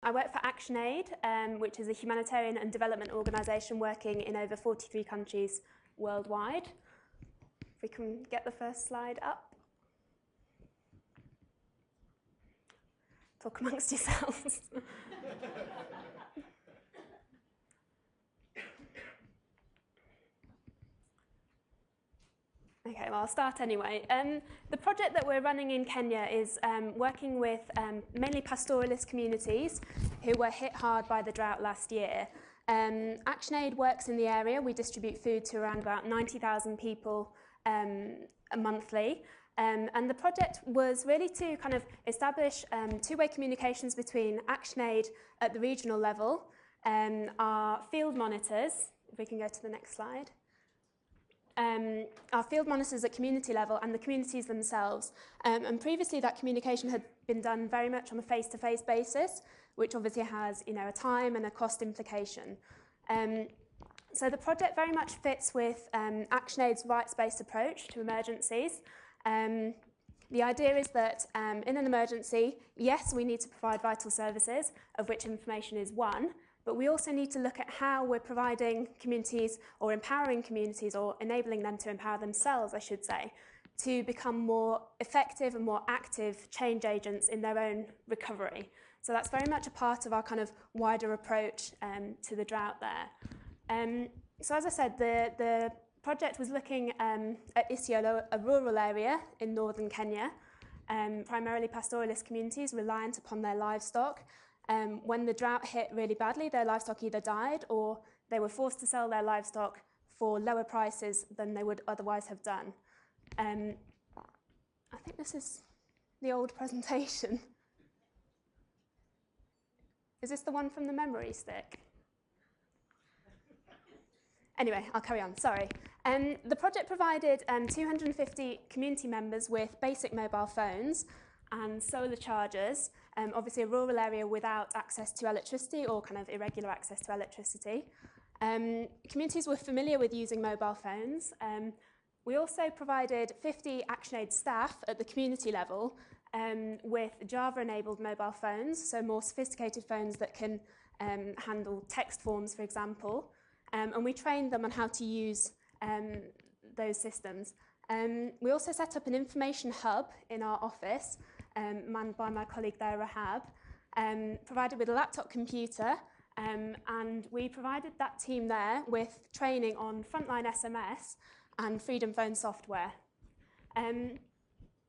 I work for ActionAid, which is a humanitarian and development organisation working in over 43 countries worldwide. If we can get the first slide up. Talk amongst yourselves. Okay, well, I'll start anyway. The project that we're running in Kenya is working with mainly pastoralist communities who were hit hard by the drought last year. ActionAid works in the area. We distribute food to around about 90,000 people monthly. And the project was really to kind of establish two-way communications between ActionAid at the regional level, our field monitors, if we can go to the next slide, our field monitors at community level and the communities themselves. And previously that communication had been done very much on a face-to-face basis, which obviously has a time and a cost implication. So the project very much fits with ActionAid's rights-based approach to emergencies. The idea is that in an emergency, yes, we need to provide vital services, of which information is one, but we also need to look at how we're providing communities or empowering communities or enabling them to empower themselves, I should say, to become more effective and more active change agents in their own recovery. So that's very much a part of our kind of wider approach to the drought there. So as I said, the project was looking at Isiolo, a rural area in northern Kenya, primarily pastoralist communities reliant upon their livestock. When the drought hit really badly, their livestock either died or they were forced to sell their livestock for lower prices than they would otherwise have done. I think this is the old presentation. Is this the one from the memory stick? Anyway, I'll carry on, sorry. The project provided 250 community members with basic mobile phones and solar chargers, obviously a rural area without access to electricity or kind of irregular access to electricity. Communities were familiar with using mobile phones. We also provided 50 ActionAid staff at the community level with Java-enabled mobile phones, so more sophisticated phones that can handle text forms, for example. And we trained them on how to use those systems. We also set up an information hub in our office, manned by my colleague there, Rahab, provided with a laptop computer, and we provided that team there with training on frontline SMS and Freedom Phone software.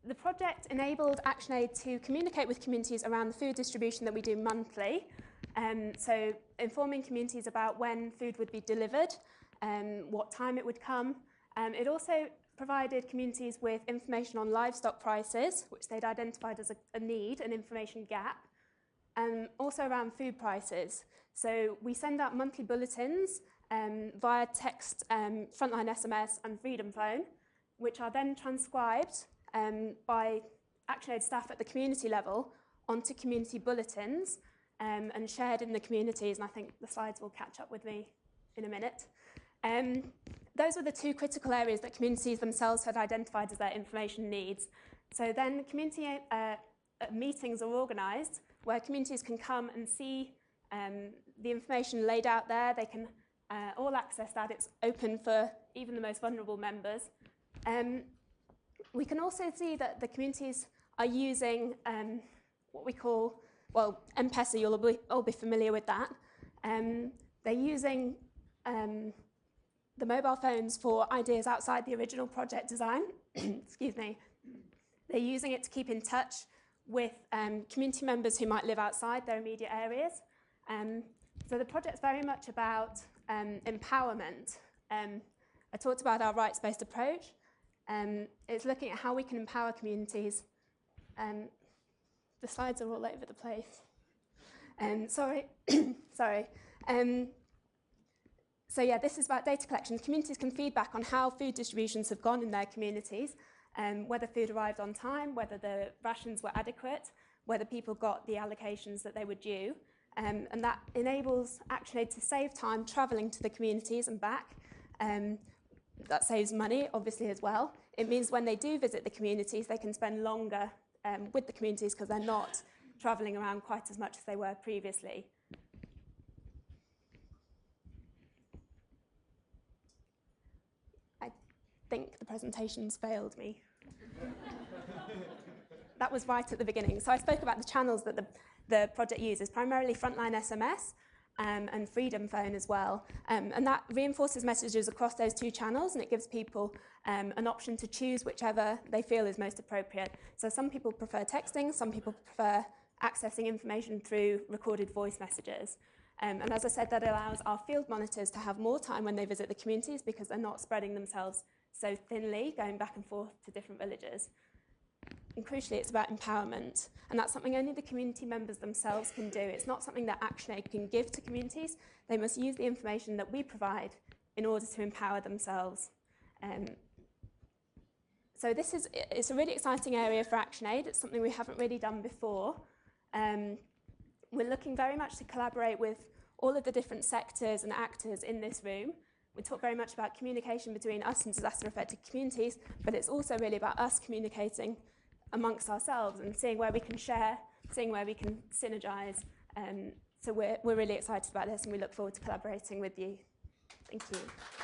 The project enabled ActionAid to communicate with communities around the food distribution that we do monthly, so informing communities about when food would be delivered, what time it would come. It also provided communities with information on livestock prices, which they'd identified as a need, an information gap, and also around food prices. So we send out monthly bulletins via text, frontline SMS and Freedom Phone, which are then transcribed by ActionAid staff at the community level onto community bulletins and shared in the communities, and I think the slides will catch up with me in a minute. Those were the two critical areas that communities themselves had identified as their information needs. So then community meetings are organised where communities can come and see the information laid out there. They can all access that. It's open for even the most vulnerable members. We can also see that the communities are using what we call, well, M-Pesa, you'll all be familiar with that. They're using the mobile phones for ideas outside the original project design. Excuse me. They're using it to keep in touch with community members who might live outside their immediate areas. So the project's very much about empowerment. I talked about our rights-based approach. It's looking at how we can empower communities. The slides are all over the place. Sorry. Sorry. So yeah, this is about data collection. Communities can feedback on how food distributions have gone in their communities, whether food arrived on time, whether the rations were adequate, whether people got the allocations that they were due. And that enables ActionAid to save time travelling to the communities and back. That saves money, obviously, as well. It means when they do visit the communities, they can spend longer with the communities because they're not travelling around quite as much as they were previously. I think the presentation's failed me. That was right at the beginning. So I spoke about the channels that the project uses, primarily frontline SMS and Freedom Phone as well. And that reinforces messages across those two channels, and it gives people an option to choose whichever they feel is most appropriate. So some people prefer texting, some people prefer accessing information through recorded voice messages. And as I said, that allows our field monitors to have more time when they visit the communities because they're not spreading themselves so thinly, going back and forth to different villages. And crucially, it's about empowerment. And that's something only the community members themselves can do. It's not something that ActionAid can give to communities. They must use the information that we provide in order to empower themselves. So it's a really exciting area for ActionAid. It's something we haven't really done before. We're looking very much to collaborate with all of the different sectors and actors in this room. We talk very much about communication between us and disaster-affected communities, but it's also really about us communicating amongst ourselves and seeing where we can share, seeing where we can synergize. So we're really excited about this, and we look forward to collaborating with you. Thank you.